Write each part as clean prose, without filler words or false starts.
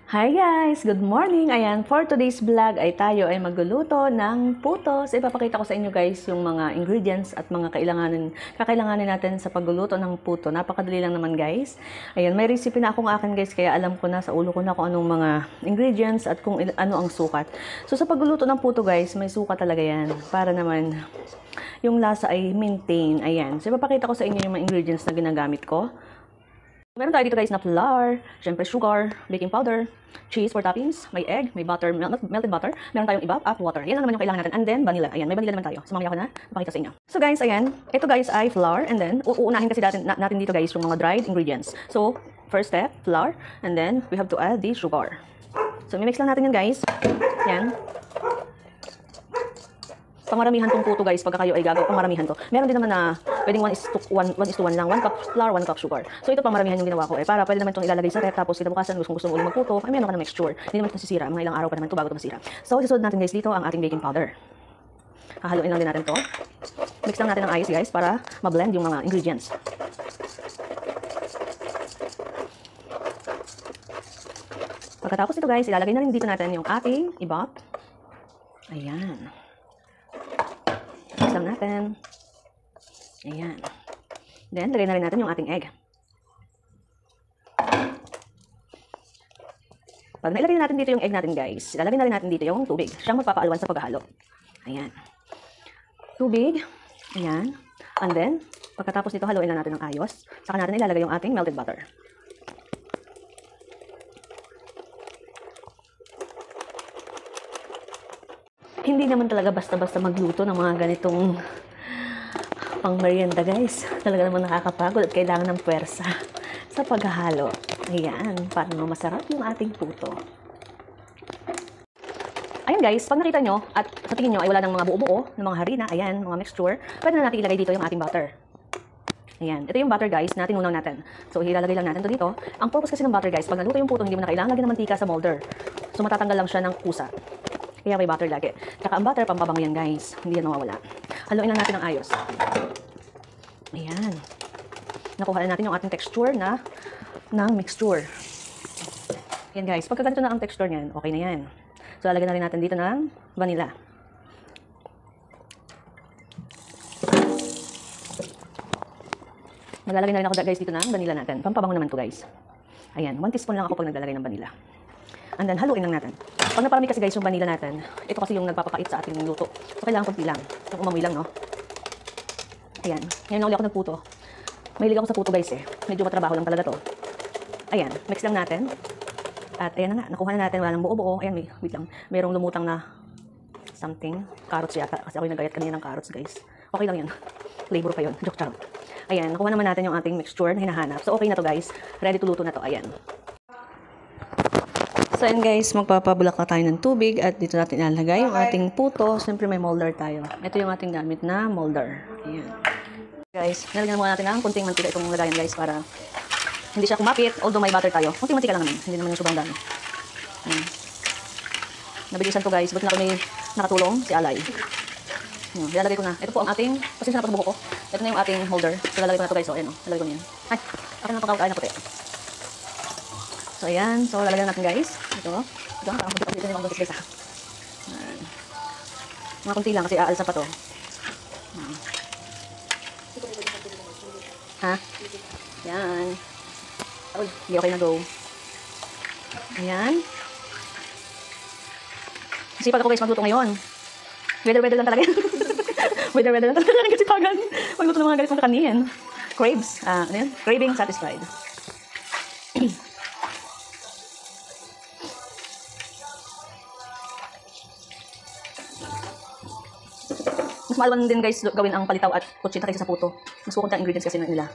Hi guys! Good morning! Ayan, for today's vlog ay tayo ay magluluto ng puto. So, ipapakita ko sa inyo guys yung mga ingredients at mga kakailanganin natin sa pagluluto ng puto. Napakadali lang naman guys. Ayan, may recipe na akong akin guys, kaya alam ko na sa ulo ko na kung anong mga ingredients at kung ano ang sukat. So, sa pagluluto ng puto guys, may sukat talaga yan. Para naman yung lasa ay maintain. Ayan, so ipapakita ko sa inyo yung mga ingredients na ginagamit ko. Meron tayo dito guys na flour, syempre sugar, baking powder, cheese for toppings, may egg, may butter, melted butter, meron tayong ibap at water. Yan lang naman yung kailangan natin. And then vanilla. Ayan, may vanilla naman tayo. So mamaya ko na ipakita sa inyo. So guys, ayan, ito guys ay flour, and then uunahin kasi natin dito guys yung mga dried ingredients. So first step, flour, and then we have to add the sugar. So mimix lang natin yan guys. Yan. Pamaramihan tong puto guys, pagka kayo ay gagawa, pamaramihan to. Meron din naman na pwedeng 1:1 lang, 1 cup flour, 1 cup sugar. So ito pamaramihan yung ginawa ko para pwede naman itong ilalagay sa ref, tapos kinabukasan gusto mo ulit magputo, ay meron ka na mixture. Hindi naman ito masisira, mga ilang araw pa naman ito bago ito masira. So susunod natin guys dito ang ating baking powder. Hahaluin lang din natin to. Mix lang natin ng ayos guys para ma-blend yung mga ingredients. Pagkatapos ito guys, ilalagay na rin dito natin yung ating ibap. Ayan. Mix lang natin. Ayan. Then, lagay na rin natin yung ating egg. Pag nailagay na natin dito yung egg natin guys, ilalagay na rin natin dito yung tubig. Siyang magpapaalwan sa paghahalo. Ayan. Tubig. Ayan. And then, pagkatapos nito, haluin na natin ng ayos. Saka natin ilalagay yung ating melted butter. Hindi naman talaga basta-basta magluto ng mga ganitong pang merienda guys. Talaga naman nakakapagod at kailangan ng puwersa sa paghahalo. Ayan, para masarap yung ating puto. Ayan guys, pag nakita nyo at sa tingin nyo ay wala ng mga buo-buo, ng mga harina, ayan, mga mixture, pwede na natin ilagay dito yung ating butter. Ayan, ito yung butter guys na tinunaw natin. So, ilalagay lang natin to dito. Ang purpose kasi ng butter guys, pag naluto yung puto, hindi mo na kailangan lagyan ng mantika sa molder. So, matatanggal lang siya ng kusa. Kaya may butter lagi. Tsaka ang butter, pampabango yan guys. Hindi yan nawawala. Haluin lang natin ng ayos. Ayan. Nakuha na natin yung ating texture ng mixture. Ayan guys. Pagka ganito na ang texture niyan, okay na yan. So, lalagyan na rin natin dito ng vanilla. Maglalagay na rin ako guys dito ng vanilla natin. Pampabango naman to guys. Ayan. 1 teaspoon lang ako pag naglalagay ng vanilla. And then, haluin lang natin. Pag naparami kasi guys yung vanilla natin, ito kasi yung nagpapakait sa ating luto. So, kailangan konti lang. Yung umamoy lang, no? Ayan. Ngayon na uli ako nagputo. Mahilig ako sa puto guys eh. Medyo matrabaho lang talaga to. Ayan. Mix lang natin. At ayan na nga. Nakuha na natin. Wala nang buo-buo. Ayan, wait lang. Merong lumutang na something. Carrots yata. Kasi ako yung nagayat kanina ng carrots guys. Okay lang yan. Flavor pa yun. Joke charot. Ayan. Nakuha naman natin yung ating mixture na hinahanap. So, okay na to guys. Ready to luto na to. Ayan. So, ayan guys, magpapabulak na tayo ng tubig at dito natin ilalagay yung ating puto. Siyempre may molder tayo. Ito yung ating gamit na molder. Ayan. Guys, nilagyan muna natin ng kunting mantika itong lagayan guys para hindi siya kumapit. Although may butter tayo. Kunting mantika lang naman. Hindi naman yung sobrang dami. Ayan. Nabilisan to guys. Ba't na ako may nakatulong? Si Alay. Ayan. Ilalagay ko na. Ito po ang ating, pasensya na po sa buko ko. Ito na yung ating holder. So, lalagay ko na to guys. So, ayan o. Lalagay ko na yan. Ay, akin na pagkakain na puti. So, ayan. So, lalagyan natin guys. Ito. Ito. Parang dito na yung mga guys ha. Mga kunti lang kasi aalsa pa to. Ha? Ayan. Uy, hindi okay na go. Ayan. Kasi pag ako guys magluto ngayon. Weather lang talaga yan. weather lang talaga kasi pagan. Magluto ng mga guys ng kakanin. Craves. Ano yan? Craving satisfied. Mas maalwan din guys gawin ang palitaw at kutsinta kaysa sa puto. Mas kukunti ang ingredients kasi nila.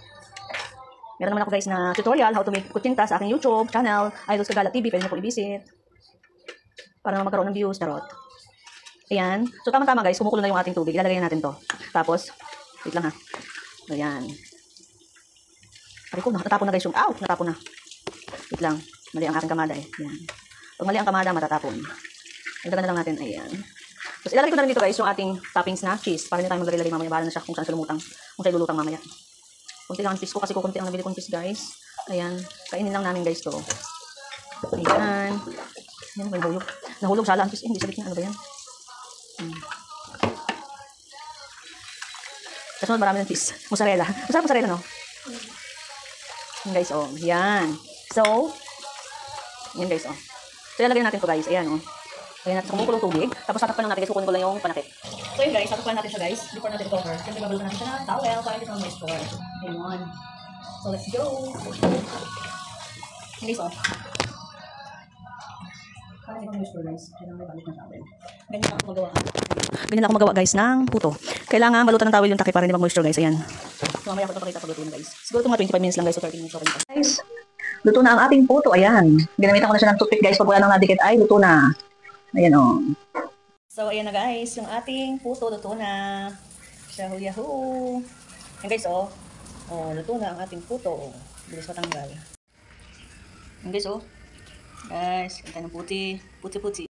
Meron naman ako guys na tutorial how to make kutsinta sa aking YouTube channel, Idols Kagala TV. Pwede nyo po i-visit. Para naman magkaroon ng views, charot. Ayan. So tama-tama guys, kumukulo na yung ating tubig. Ilalagay natin to. Tapos, wait lang ha. Ayan. Pari ko, natapon na guys yung, natapon na. Wait lang. Mali ang aking kamada eh. Ayan. Pag mali ang kamada, matatapon. Nagdagan na lang natin. Ayan. Tapos ilalagay ko na rin dito guys yung ating toppings na cheese. Para hindi tayo maglalagay mamaya. Bahala na siya kung saan siya lumutang. Kung siya lulutang mamaya. Kunti lang ang cheese ko kasi kukunti ang nabili kong cheese guys. Ayan. Kainin lang namin guys to. Ayan. Yan, may nahulog. Nahulog sa lantis. Hindi sabit na. Ano ba yan? Kasunod marami ng cheese. Mozzarella. Masarap mozzarella, no? Yan guys, oh. Yan. So, yan guys, oh. So, ilalagay natin ito guys. Ayan, oh. Ayan natin sa kumukulong tubig. Tapos tatakpan lang natin guys. Kukunin ko lang yung panakit. So, yun guys. Tatakpan natin siya guys. Before natin i-cover. Siyempre, babalutan natin siya ng towel para hindi ito ma-store. Ayan. So, let's go. Yan guys, oh. Para hindi ito ma-store guys. Kaya lang may balut ng towel. Ganyan lang ako magawa. Ganyan lang ako magawa guys ng puto. Kailangan balutan ng towel yung takip para hindi mag-moisture guys. Ayan. So, mamaya ko ito pakita pag luto na guys. Siguro ito mga 25 minutes lang guys. So, 30 minutes okay na. Guys, luto na ang ating puto. Ayan. Ginamitan ko na siya ng toothpick guys. Pag wala nang nadikit ay luto na. Ayan o. So, ayan na guys. Yung ating puto luto na. Yahoo yahoo. Ayan guys o. Oh, luto na ang ating puto. Bilis matanggal. Ayan guys o. Guys, kita ng puti. Puti-puti.